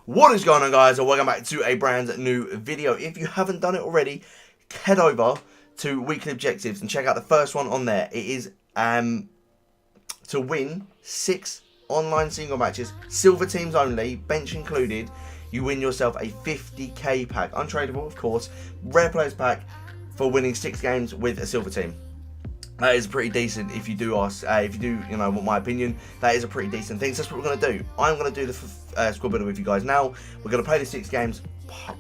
What is going on, guys, and welcome back to a brand new video. If you haven't done it already, head over to weekly objectives and check out the first one on there. It is to win 6 online single matches, silver teams only, bench included. You win yourself a 50k pack, untradeable of course, rare players pack for winning 6 games with a silver team. That is pretty decent. If you do ask, want my opinion, that is a pretty decent thing. So that's what we're going to do. I'm going to do the squad builder with you guys now. We're going to play the 6 games,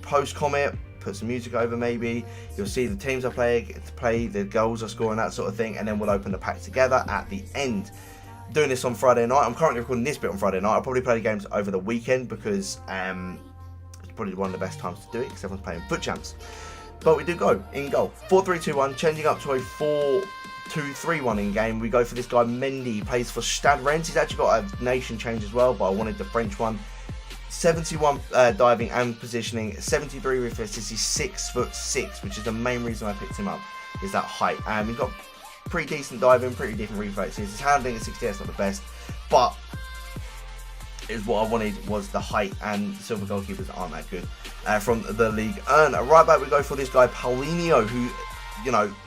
post comment, put some music over maybe. You'll see the teams I play, the goals I score and that sort of thing. And then we'll open the pack together at the end. Doing this on Friday night. I'm currently recording this bit on Friday night. I'll probably play the games over the weekend because it's probably one of the best times to do it because everyone's playing foot champs. But we do go in goal. 4-3-2-1, changing up to a 4-2-3-1 in game. We go for this guy Mendy. He plays for Stade Rennes. He's actually got a nation change as well, but I wanted the French one. 71 diving and positioning, 73 reflexes. He's 6'6", which is the main reason I picked him up, is that height. He's got pretty decent diving, pretty different reflexes. His handling at 68 is not the best, but is what I wanted was the height, and silver goalkeepers aren't that good from the league. Right back we go for this guy Paulinho, who,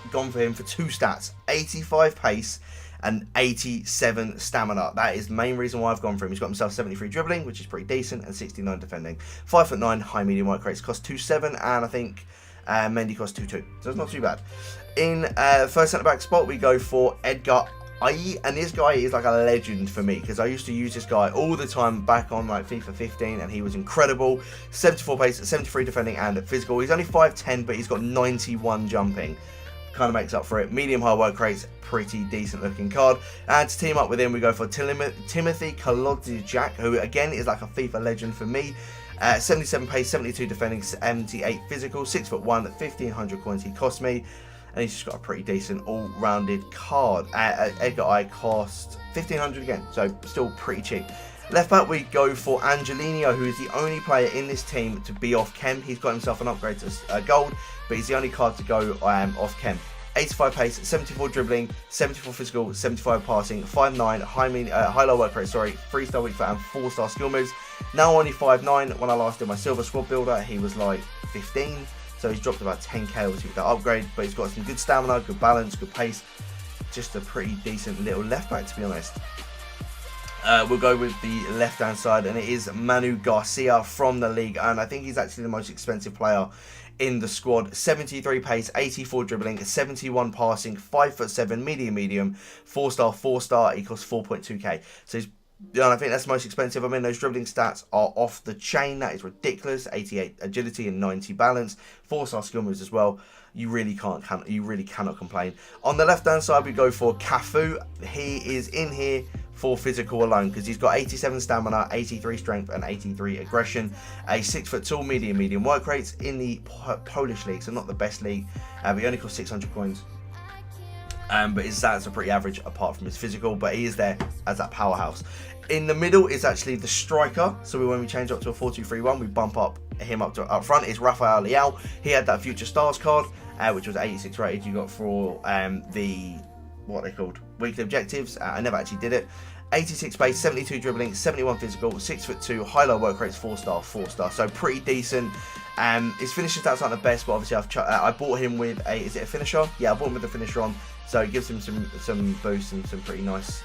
gone for him for 2 stats, 85 pace and 87 stamina. That is the main reason why I've gone for him. He's got himself 73 dribbling, which is pretty decent, and 69 defending. 5'9", high, medium, wide crates cost 2.7, and I think Mendy cost 2.2, so it's not too bad. In first centre back spot, we go for Edgar, and this guy is like a legend for me because I used to use this guy all the time back on like FIFA 15, and he was incredible. 74 pace, 73 defending and physical. He's only 5'10", but he's got 91 jumping. Kind of makes up for it. Medium high work rates, pretty decent looking card. And to team up with him, we go for Timothy Kalodziejczak, who again is like a FIFA legend for me. 77 pace, 72 defending, 78 physical, 6'1", 1,500 coins he cost me. And he's just got a pretty decent all-rounded card. Edgar I cost 1,500 again, so still pretty cheap. Left back we go for Angelino, who is the only player in this team to be off chem. He's got himself an upgrade to gold, but he's the only card to go off chem. 85 pace, 74 dribbling, 74 physical, 75 passing, 5'9", high low work rate, 3-star weak foot and 4-star skill moves. Now only 5'9". When I last did my silver squad builder, he was like 15. So he's dropped about 10k obviously with that upgrade, but he's got some good stamina, good balance, good pace. Just a pretty decent little left back, to be honest. We'll go with the left hand side, and it is Manu Garcia from the league, and I think he's actually the most expensive player in the squad. 73 pace, 84 dribbling, 71 passing, 5'7", medium, 4-star. He costs 4.2k. So he's, I think that's the most expensive. I mean, those dribbling stats are off the chain. That is ridiculous. 88 agility and 90 balance. 4-star skill moves as well. You really cannot complain. On the left hand side, we go for Cafu. He is in here for physical alone because he's got 87 stamina, 83 strength, and 83 aggression. A 6 tall, medium work rates in the Polish league, so not the best league. But he only costs 600 coins. But his stats are pretty average apart from his physical, but he is there as that powerhouse. In the middle is actually the striker, so when we change up to a 4-2-3-1, we bump him up front. It's Rafael Leao. He had that Future Stars card, which was 86 rated. You got for what they called weekly objectives. I never actually did it. 86 pace, 72 dribbling, 71 physical, 6'2", high low work rates, 4-star, so pretty decent. His finishing stats aren't the best, but obviously I bought him with a, is it a finisher? Yeah, I bought him with a finisher on, so it gives him some boosts and some pretty nice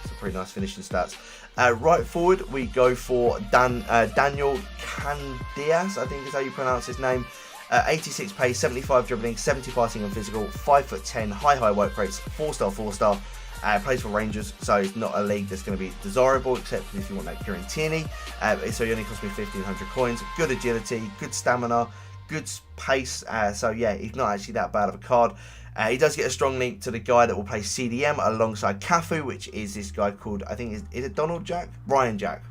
finishing stats. Right forward we go for Daniel Candias, I think is how you pronounce his name. 86 pace, 75 dribbling, 70 passing and physical, 5'10", high work rates, 4-star. Plays for Rangers, so it's not a league that's going to be desirable, except if you want that Kieran Tierney. So he only cost me 1,500 coins. Good agility, good stamina, good pace. So yeah, he's not actually that bad of a card. He does get a strong link to the guy that will play CDM alongside Cafu, which is this guy called, I think, is it Donald Jack? Ryan Jack.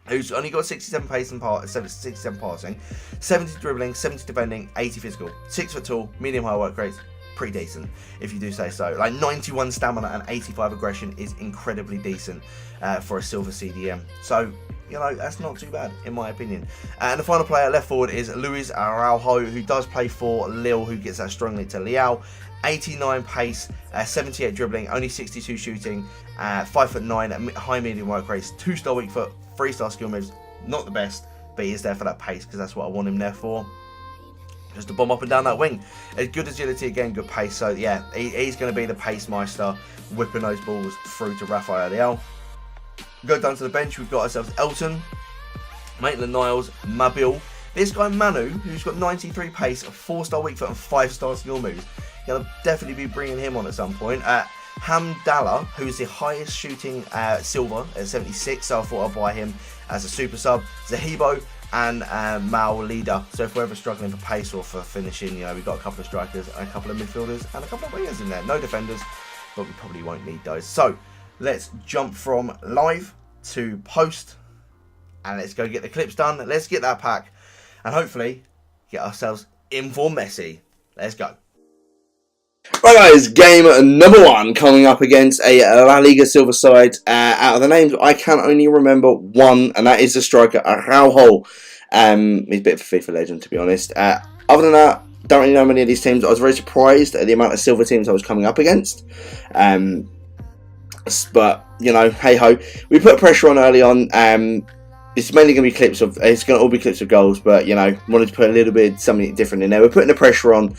Who's only got 67 pace and 67 passing, 70 dribbling, 70 defending, 80 physical, 6 tall, medium high work rates. Pretty decent, if you do say so. Like 91 stamina and 85 aggression is incredibly decent for a silver CDM. So, that's not too bad in my opinion. And the final player left forward is Luis Araujo, who does play for Lille, who gets that strong link to Leao. 89 pace, 78 dribbling, only 62 shooting, 5'9", high medium work rates, 2-star weak foot, 3-star skill moves. Not the best, but he is there for that pace because that's what I want him there for. Just to bomb up and down that wing. A good agility again, good pace. So yeah, he's going to be the pace meister, whipping those balls through to Rafael Leao. Go down to the bench, we've got ourselves Elton, Maitland-Niles, Mabil. This guy Manu, who's got 93 pace, a 4-star weak foot and 5-star skill moves. Going to definitely be bringing him on at some point. Hamdallah, who's the highest shooting silver at 76, so I thought I'd buy him as a super sub. Zahibo and Mal Leader. So if we're ever struggling for pace or for finishing, you know, we've got a couple of strikers and a couple of midfielders and a couple of wingers in there. No defenders, but we probably won't need those. So let's jump from live to post and let's go get the clips done. Let's get that pack and hopefully get ourselves in for Messi. Let's go. Right guys, game number 1 coming up against a La Liga silver side. Out of the names, I can only remember one, and that is the striker, Araujo. He's a bit of a FIFA legend, to be honest. Other than that, don't really know many of these teams. I was very surprised at the amount of silver teams I was coming up against. But, you know, hey-ho. We put pressure on early on. It's mainly going to be clips of, it's going to all be clips of goals, but, you know, wanted to put a little bit something different in there. We're putting the pressure on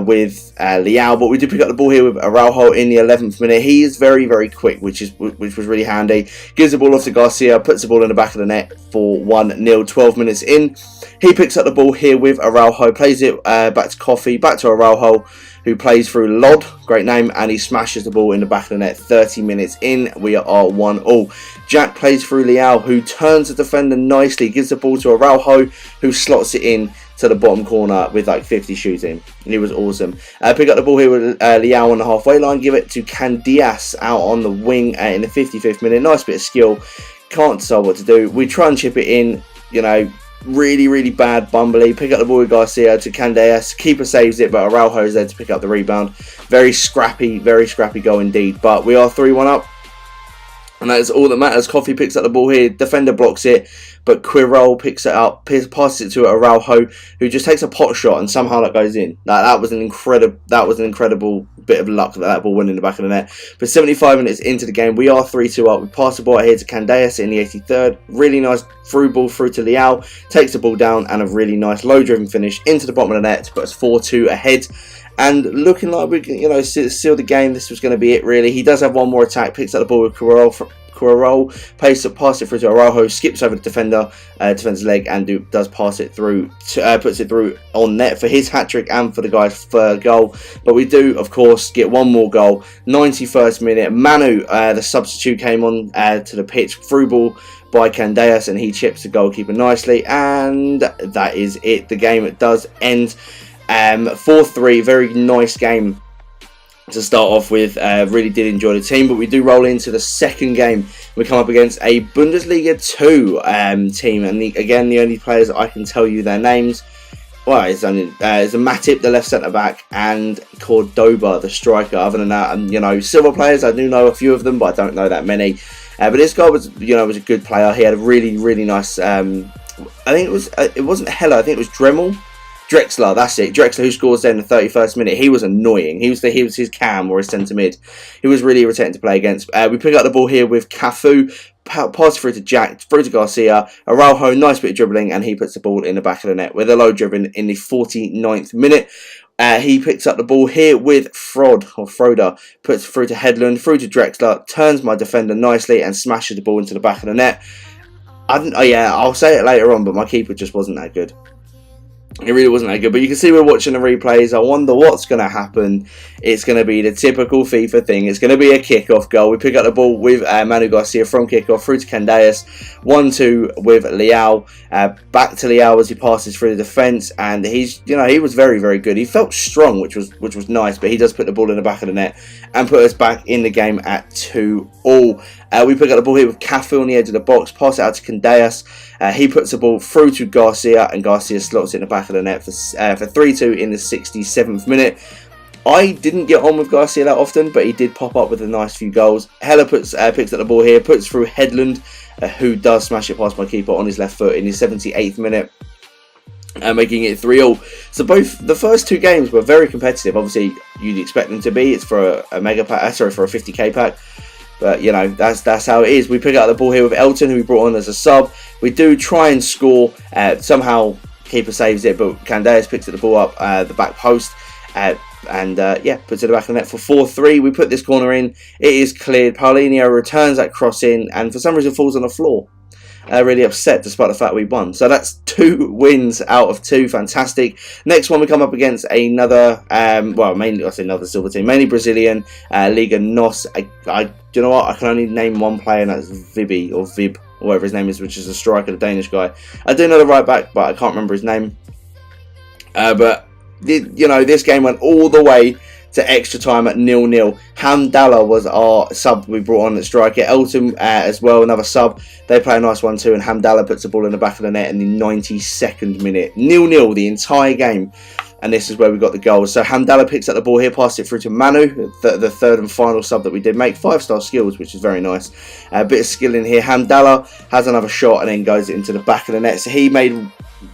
with Leao, but we did pick up the ball here with Araujo in the 11th minute. He is very, very quick, which was really handy. Gives the ball off to Garcia, puts the ball in the back of the net for 1-0, 12 minutes in. He picks up the ball here with Araujo, plays it back to Coffee, back to Araujo, who plays through Lod, great name, and he smashes the ball in the back of the net. 30 minutes in, we are 1-1. Jack plays through Leao, who turns the defender nicely, gives the ball to Araujo, who slots it in to the bottom corner with like 50 shooting. He was awesome. Pick up the ball here with Leao on the halfway line, give it to Candias out on the wing in the 55th minute. Nice bit of skill, can't decide what to do. We try and chip it in, you know, really, really bad bumbly. Pick up the ball with Garcia to Candias. Keeper saves it, but Araujo is there to pick up the rebound. Very scrappy goal indeed. But we are 3-1 up. And that is all that matters. Coffee picks up the ball here. Defender blocks it. But Quirrell picks it up. Passes it to Araujo, who just takes a pot shot and somehow that goes in. That was an incredible bit of luck that ball went in the back of the net. But 75 minutes into the game, we are 3-2 up. We pass the ball out here to Candias in the 83rd. Really nice through ball through to Leao. Takes the ball down and a really nice low-driven finish into the bottom of the net to put us 4-2 ahead. And looking like we, you know, seal the game. This was going to be it, really. He does have one more attack. Picks up the ball with Quirrell, pass it through to Araujo, skips over the defender's leg, and does pass it through, puts it through on net for his hat-trick and for the guy's third goal. But we do, of course, get one more goal. 91st minute, Manu, the substitute, came on to the pitch, through ball by Candias, and he chips the goalkeeper nicely, and that is it. The game does end 4-3. Very nice game to start off with. Really did enjoy the team, but we do roll into the second game. We come up against a Bundesliga 2 team, and again, the only players I can tell you their names, well, it's a Matip, the left centre back, and Cordoba, the striker. Other than that, and you know, silver players, I do know a few of them, but I don't know that many. But this guy was, you know, was a good player. He had a really, really nice. I think it wasn't Heller. I think it was Drexler, that's it. Drexler, who scores there in the 31st minute. He was annoying. He was his cam or his centre mid. He was really irritating to play against. We pick up the ball here with Cafu. Pass through to Jack, through to Garcia. Araujo, nice bit of dribbling, and he puts the ball in the back of the net with a low driven in the 49th minute. He picks up the ball here with Froda, puts it through to Headland, through to Drexler, turns my defender nicely and smashes the ball into the back of the net. I'll say it later on, but my keeper just wasn't that good. It really wasn't that good, but you can see we're watching the replays. I wonder what's going to happen. It's going to be the typical FIFA thing. It's going to be a kickoff goal. We pick up the ball with Manu Garcia from kickoff through to Candias. 1-2 with Leao. Back to Leao as he passes through the defence, and he was very, very good. He felt strong, which was nice, but he does put the ball in the back of the net and put us back in the game at 2-2. We pick up the ball here with Cafu on the edge of the box, pass it out to Candias. He puts the ball through to Garcia, and Garcia slots it in the back of the net for 3-2 in the 67th minute. I didn't get on with Garcia that often, but he did pop up with a nice few goals. Heller picks up the ball here, puts through Headland, who does smash it past my keeper on his left foot in the 78th minute. Making it 3-3. So both the first two games were very competitive. Obviously, you'd expect them to be. It's for a mega pack, for a 50k pack. But, you know, that's how it is. We pick up the ball here with Elton, who we brought on as a sub. We do try and score. Somehow, keeper saves it, but Candeas picks the ball up the back post. Yeah, puts it in the back of the net for 4-3. We put this corner in. It is cleared. Paulinho returns that cross in, and for some reason falls on the floor. Really upset despite the fact we won. So that's 2 wins out of 2. Fantastic. Next one we come up against another, mainly I say another silver team, mainly Brazilian, Liga NOS. Do you know what? I can only name one player, and that's Vibi or Vib, or whatever his name is, which is a striker, the Danish guy. I do know the right back, but I can't remember his name. But you know, this game went all the way to extra time at 0-0. Hamdallah was our sub we brought on at striker. Elton as well, another sub. They play a nice 1-2, and Hamdallah puts the ball in the back of the net in the 92nd minute. 0-0 the entire game, and this is where we got the goals. So Hamdallah picks up the ball here, passes it through to Manu, the third and final sub that we did make. 5-star skills, which is very nice. A bit of skill in here. Hamdallah has another shot and then goes into the back of the net. So he made,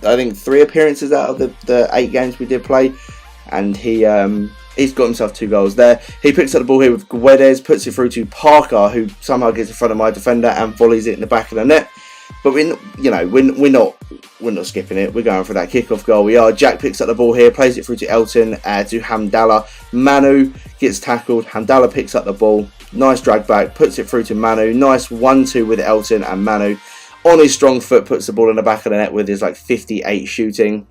I think, 3 appearances out of the 8 games we did play, and he's got himself 2 goals there. He picks up the ball here with Guedes, puts it through to Parker, who somehow gets in front of my defender and volleys it in the back of the net. But we're not skipping it. We're going for that kickoff goal. We are. Jack picks up the ball here, plays it through to Elton, to Hamdallah. Manu gets tackled. Hamdallah picks up the ball. Nice drag back, puts it through to Manu. Nice 1-2 with Elton, and Manu on his strong foot puts the ball in the back of the net with his 58 shooting.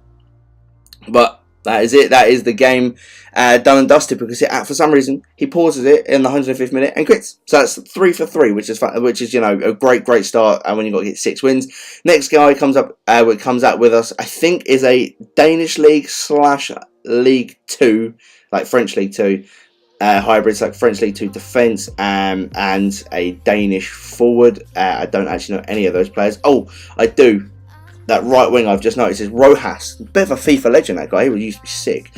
But that is it. That is the game done and dusted, because for some reason he pauses it in the 105th minute and quits. So that's 3 for 3, which is a great start. And when you got to get 6 wins, next guy comes out with us, I think, is a Danish league / League 2, like French League 2 hybrids, like French League 2 defence and a Danish forward. I don't actually know any of those players. Oh, I do. That right wing I've just noticed is Rojas. Bit of a FIFA legend, that guy. He used to be sick.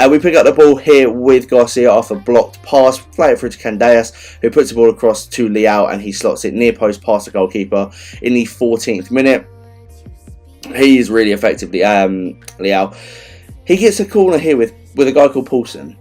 We pick up the ball here with Garcia off a blocked pass. Play it through to Candeas, who puts the ball across to Leao, and he slots it near post past the goalkeeper in the 14th minute. He is really effectively Leao. He gets a corner here with a guy called Paulson.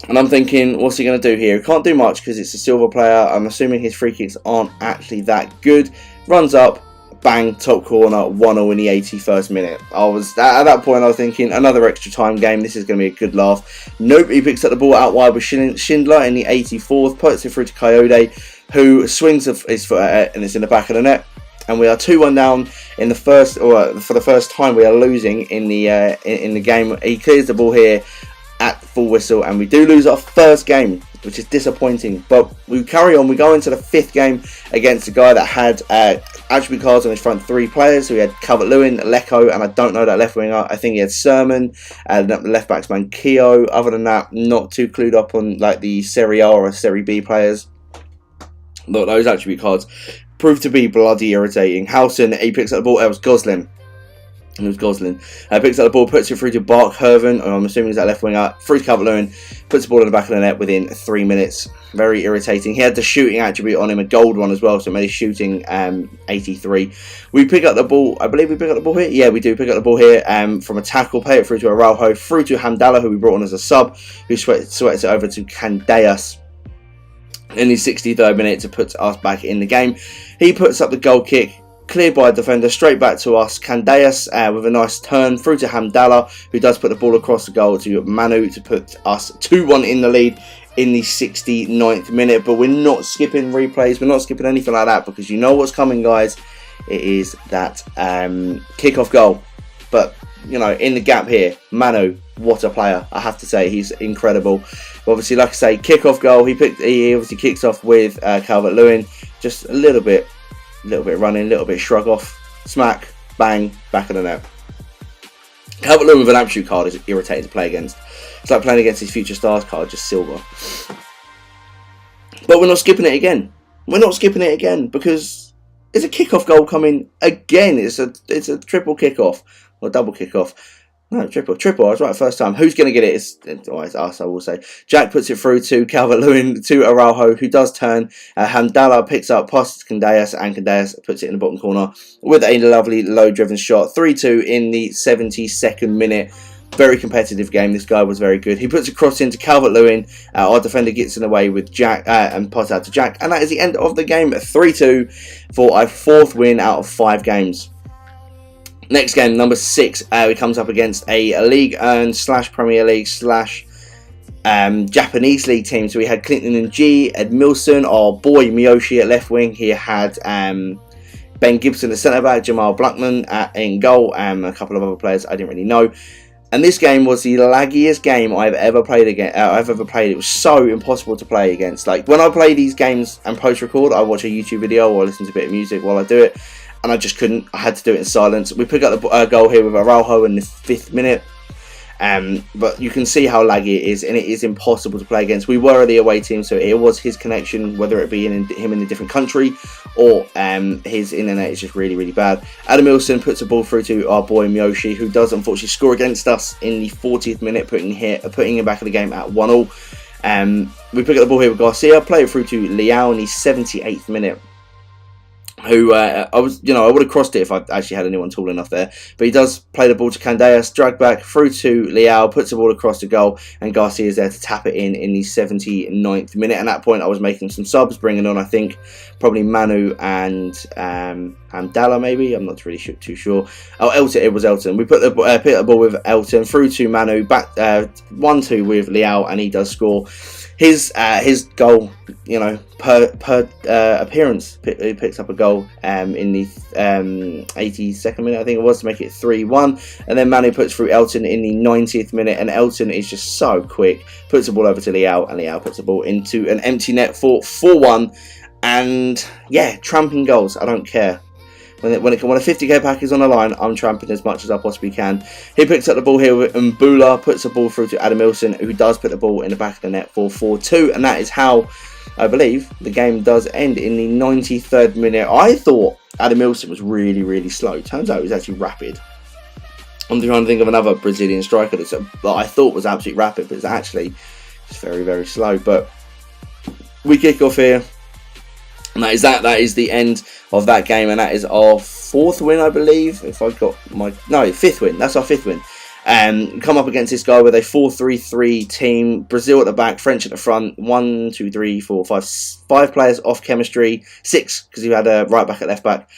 And I'm thinking, what's he going to do here? He can't do much because it's a silver player. I'm assuming his free kicks aren't actually that good. Runs up. Bang, top corner, 1-0 in the 81st minute. At that point I was thinking, another extra time game, this is going to be a good laugh. Nope, he picks up the ball out wide with Schindler in the 84th, puts it through to Coyote, who swings his foot at it, and it's in the back of the net. And we are 2-1 down in the first, or for the first time we are losing in the game. He clears the ball here at full whistle, and we do lose our first game, which is disappointing. But we carry on. We go into the 5th game against a guy that had attribute cards on his front 3 players. So we had Calvert-Lewin, Lecco, and I don't know that left winger. I think he had Sermon, and the left back's Manquillo. Other than that, not too clued up on like the Serie A or Serie B players. Look, those attribute cards proved to be bloody irritating. Housen, he picks up the ball. It was Goslin. Picks up the ball, puts it through to Bark Herven, I'm assuming he's that left winger, through to Calvert-Lewin, puts the ball in the back of the net within 3 minutes. Very irritating. He had the shooting attribute on him, a gold one as well, so it made his shooting 83. We pick up the ball, I believe we pick up the ball here. Yeah, we do pick up the ball here from a tackle, play it through to Araujo, through to Hamdallah, who we brought on as a sub, who sweats it over to Candeas in the 63rd minute to put us back in the game. He puts up the goal kick, cleared by a defender, straight back to us. Candeas with a nice turn through to Hamdallah, who does put the ball across the goal to Manu to put us 2-1 in the lead in the 69th minute. But we're not skipping replays, we're not skipping anything like that, because you know what's coming, guys. It is that kickoff goal. But you know, in the gap here, Manu, what a player, I have to say. He's incredible. But obviously, like I say, kickoff goal. He obviously kicks off with Calvert-Lewin, just a little bit running, a little bit shrug off, smack, bang, back of the net. Calvert-Lewin with an attribute card is irritating to play against. It's like playing against his Future Stars card, just silver. But we're not skipping it again. We're not skipping it again because it's a kickoff goal coming again. It's a triple kickoff or double kickoff. No, triple. I was right first time. Who's going to get it? It's us, I will say. Jack puts it through to Calvert-Lewin, to Araujo, who does turn. Hamdallah picks up, passes to Candeas, and Candeas puts it in the bottom corner with a lovely low-driven shot. 3-2 in the 72nd minute. Very competitive game. This guy was very good. He puts a cross into Calvert-Lewin. Our defender gets in the way with Jack and pass out to Jack. And that is the end of the game. 3-2 for a 4th win out of 5 games. Next game, number 6. It comes up against a League Earned / Premier League / Japanese League team. So we had Clinton and G, Ed Milson, our boy Miyoshi at left wing. He had Ben Gibson at centre back, Jamal Blackman in goal, a couple of other players I didn't really know. And this game was the laggiest game I've ever played against. It was so impossible to play against. Like when I play these games and post-record, I watch a YouTube video or listen to a bit of music while I do it, and I just couldn't. I had to do it in silence. We pick up the goal here with Araujo in the 5th minute. But you can see how laggy it is, and it is impossible to play against. We were the away team, so it was his connection, whether it be him in a different country or his internet is just really, really bad. Adam Milson puts a ball through to our boy Miyoshi, who does unfortunately score against us in the 40th minute, putting him back in the game at 1-1. We pick up the ball here with Garcia, play it through to Leao in the 78th minute. Who I would have crossed it if I actually had anyone tall enough there. But he does play the ball to Candeas, drag back through to Leao, puts the ball across the goal, and Garcia is there to tap it in the 79th minute. And at that point, I was making some subs, bringing on, I think, probably Manu and Hamdallah, maybe. I'm not really too sure. Oh, Elton, it was Elton. We pick the ball with Elton through to Manu, back 1-2 with Leao, and he does score. His goal, per appearance, he picks up a goal in the 82nd minute, I think it was, to make it 3-1. And then Manu puts through Elton in the 90th minute, and Elton is just so quick, puts the ball over to Leao, and Leao puts the ball into an empty net for 4-1. And yeah, tramping goals, I don't care. When a 50k pack is on the line, I'm tramping as much as I possibly can. He picks up the ball here with Mbula, puts the ball through to Adam Milson, who does put the ball in the back of the net for 4-2. And that is how, I believe, the game does end in the 93rd minute. I thought Adam Milson was really, really slow. Turns out he was actually rapid. I'm trying to think of another Brazilian striker that I thought was absolutely rapid, but it's actually just very, very slow. But we kick off here. And that is the end of that game, and that is our 4th win, I believe. If I've got no, 5th win. That's our 5th win. Come up against this guy with a 4-3-3 team. Brazil at the back, French at the front. 1, 2, 3, 4, 5. 5 players off chemistry. 6 because you had a right back at left back.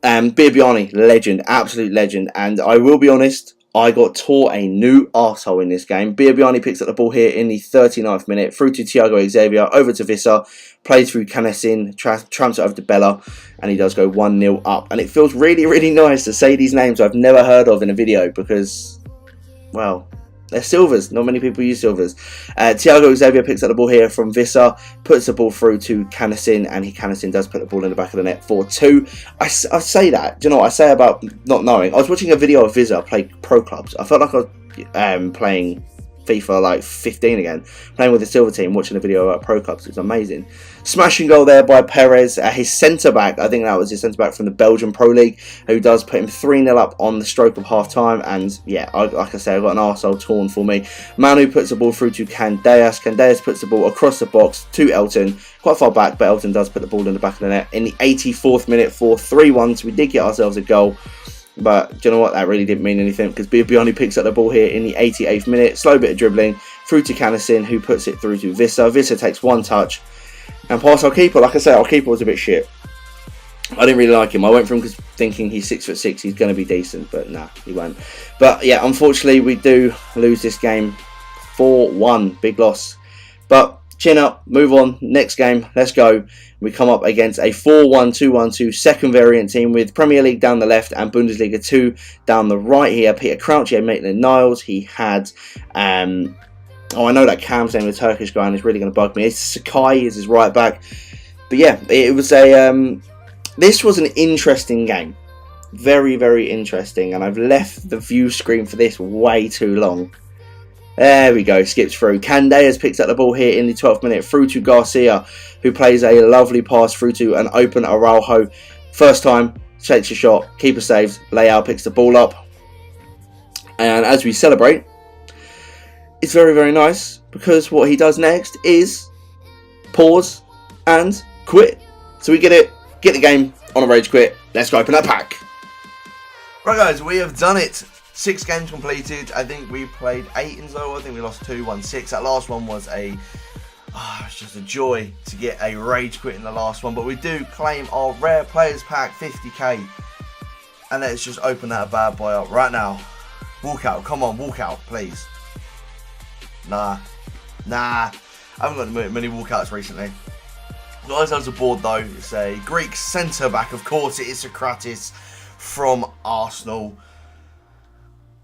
Biabiani, legend, absolute legend. And I will be honest, I got taught a new arsehole in this game. Biabiani picks up the ball here in the 39th minute, through to Thiago Xavier, over to Vissa, plays through Canessin, tramps it over to Bella, and he does go 1-0 up. And it feels really, really nice to say these names I've never heard of in a video because, well, they're silvers. Not many people use silvers. Thiago Xavier picks up the ball here from Vissa, puts the ball through to Canessin, and Canessin does put the ball in the back of the net for 2. I say that. Do you know what I say about not knowing? I was watching a video of Vissa play pro clubs. I felt like I was playing FIFA like 15 again, playing with the silver team, watching a video about pro clubs. It was amazing. Smashing goal there by Perez, his centre back. I think that was his centre back from the Belgian Pro League, who does put him 3-0 up on the stroke of half time. And yeah, like I say, I got an arsehole torn for me. Manu puts the ball through to Candeas. Candeas puts the ball across the box to Elton, quite far back, but Elton does put the ball in the back of the net in the 84th minute for 3-1. So we did get ourselves a goal. But do you know what? That really didn't mean anything because Biabiani picks up the ball here in the 88th minute. Slow bit of dribbling through to Canessin, who puts it through to Vissa. Vissa takes one touch and pass our keeper. Like I say, our keeper was a bit shit. I didn't really like him. I went from thinking he's 6'6", he's going to be decent, but nah, he won't. But yeah, unfortunately, we do lose this game 4-1. Big loss. But chin up, move on. Next game, let's go. We come up against a 4-1-2-1-2 second variant team with Premier League down the left and Bundesliga 2 down the right here. Peter Crouch, he had Maitland-Niles. He had, I know that Cam's name, the Turkish guy, and it's really going to bug me. Sakai is his right back. But yeah, it was this was an interesting game. Very, very interesting. And I've left the view screen for this way too long. There we go, skips through. Candeas picks up the ball here in the 12th minute through to Garcia, who plays a lovely pass through to an open Araujo. First time, takes a shot, keeper saves, Leao picks the ball up. And as we celebrate, it's very, very nice because what he does next is pause and quit. So we get the game on a rage quit. Let's go open that pack. Right guys, we have done it. 6 games completed. I think we played 8 in total. I think we lost 2, won 6. That last one was it's just a joy to get a rage quit in the last one. But we do claim our rare players pack, 50k. And let's just open that bad boy up right now. Walk out, come on, walk out, please. Nah. I haven't got many walkouts recently. Got ourselves a board though. It's a Greek centre back, of course. It is Socrates from Arsenal.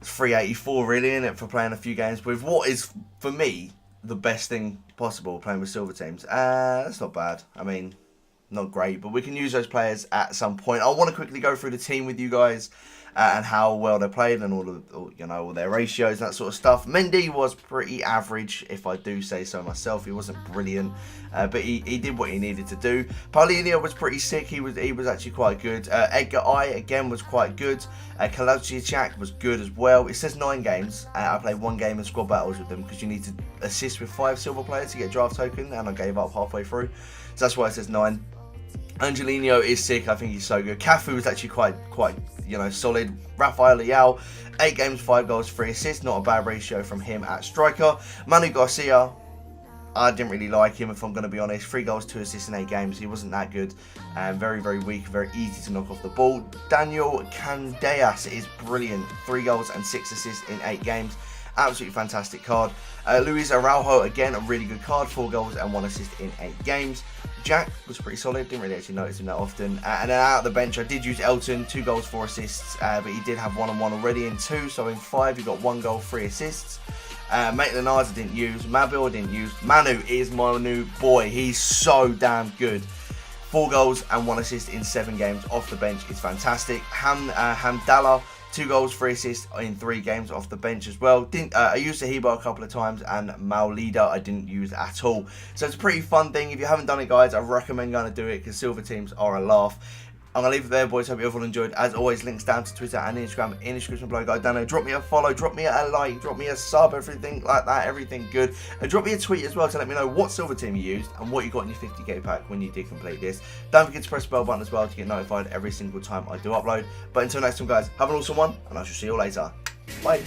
It's 384 really, isn't it, for playing a few games with what is, for me, the best thing possible playing with silver teams. That's not bad. I mean, not great, but we can use those players at some point. I want to quickly go through the team with you guys and how well they played and all their ratios and that sort of stuff. Mendy was pretty average, if I do say so myself. He wasn't brilliant, but he did what he needed to do. Paulinho was pretty sick. He was actually quite good. Edgar I again was quite good. Kalajdziak was good as well. It says 9 games. I played 1 game in squad battles with them because you need to assist with 5 silver players to get a draft token, and I gave up halfway through, so that's why it says 9. Angelino is sick. I think he's so good. Cafu was actually quite solid. Rafael Leao, 8 games, 5 goals, 3 assists. Not a bad ratio from him at striker. Manu Garcia, I didn't really like him, if I'm going to be honest. 3 goals, 2 assists in 8 games. He wasn't that good. Very, very weak. Very easy to knock off the ball. Daniel Candeas is brilliant. 3 goals and 6 assists in 8 games. Absolutely fantastic card. Luis Araujo, again, a really good card. 4 goals and 1 assist in 8 games. Jack was pretty solid. Didn't really actually notice him that often. And then out of the bench, I did use Elton. 2 goals, 4 assists. But he did have 1-on-1 already in 2. So in 5, he got 1 goal, 3 assists. Maitland-Niles I didn't use. Mabil I didn't use. Manu is my new boy. He's so damn good. 4 goals and 1 assist in 7 games off the bench. It's fantastic. Hamdallah, 2 goals, 3 assists in 3 games off the bench as well. I used Sahiba a couple of times, and Maulida I didn't use at all. So it's a pretty fun thing. If you haven't done it, guys, I recommend going to do it because silver teams are a laugh. I'm going to leave it there, boys. Hope you all enjoyed. As always, links down to Twitter and Instagram in the description below. Guys, down there, drop me a follow, drop me a like, drop me a sub, everything like that, everything good. And drop me a tweet as well to let me know what silver team you used and what you got in your 50k pack when you did complete this. Don't forget to press the bell button as well to get notified every single time I do upload. But until next time, guys, have an awesome one, and I shall see you later. Bye.